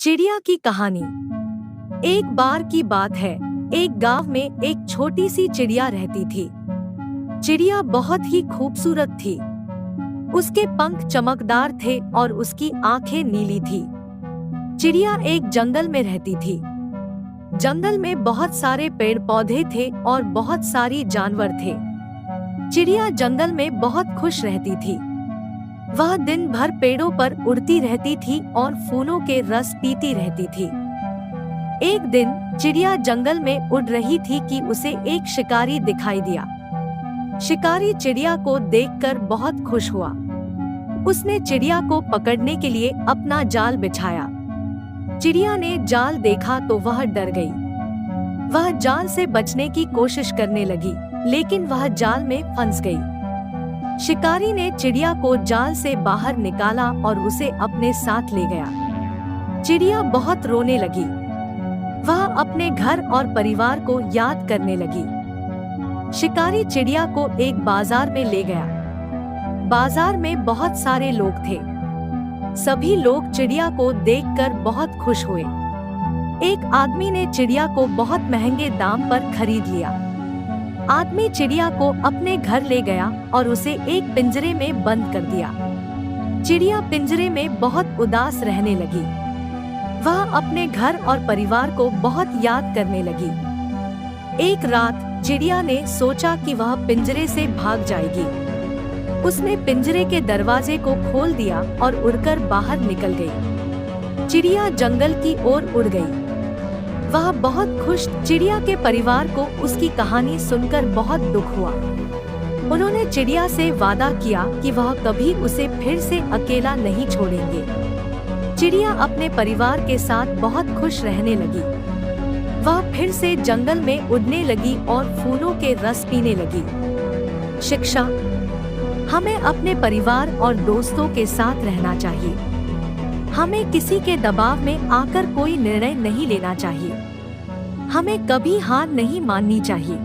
चिड़िया की कहानी। एक बार की बात है, एक गांव में एक छोटी सी चिड़िया रहती थी। चिड़िया बहुत ही खूबसूरत थी। उसके पंख चमकदार थे और उसकी आंखें नीली थी। चिड़िया एक जंगल में रहती थी। जंगल में बहुत सारे पेड़ पौधे थे और बहुत सारी जानवर थे। चिड़िया जंगल में बहुत खुश रहती थी। वह दिन भर पेड़ों पर उड़ती रहती थी और फूलों के रस पीती रहती थी। एक दिन चिड़िया जंगल में उड़ रही थी कि उसे एक शिकारी दिखाई दिया। शिकारी चिड़िया को देखकर बहुत खुश हुआ। उसने चिड़िया को पकड़ने के लिए अपना जाल बिछाया। चिड़िया ने जाल देखा तो वह डर गई। वह जाल से बचने की कोशिश करने लगी, लेकिन वह जाल में फंस गई। शिकारी ने चिड़िया को जाल से बाहर निकाला और उसे अपने साथ ले गया। चिड़िया बहुत रोने लगी। वह अपने घर और परिवार को याद करने लगी। शिकारी चिड़िया को एक बाजार में ले गया। बाजार में बहुत सारे लोग थे। सभी लोग चिड़िया को देखकर बहुत खुश हुए। एक आदमी ने चिड़िया को बहुत महंगे दाम पर खरीद लिया। आदमी चिड़िया को अपने घर ले गया और उसे एक पिंजरे में बंद कर दिया। चिड़िया पिंजरे में बहुत उदास रहने लगी। वह अपने घर और परिवार को बहुत याद करने लगी। एक रात चिड़िया ने सोचा कि वह पिंजरे से भाग जाएगी। उसने पिंजरे के दरवाजे को खोल दिया और उड़कर बाहर निकल गई। चिड़िया जंगल की ओर उड़ गई। वह बहुत खुश। चिड़िया के परिवार को उसकी कहानी सुनकर बहुत दुख हुआ। उन्होंने चिड़िया से वादा किया कि वह कभी उसे फिर से अकेला नहीं छोड़ेंगे। चिड़िया अपने परिवार के साथ बहुत खुश रहने लगी। वह फिर से जंगल में उड़ने लगी और फूलों के रस पीने लगी। शिक्षा: हमें अपने परिवार और दोस्तों के साथ रहना चाहिए। हमें किसी के दबाव में आकर कोई निर्णय नहीं लेना चाहिए। हमें कभी हार नहीं माननी चाहिए।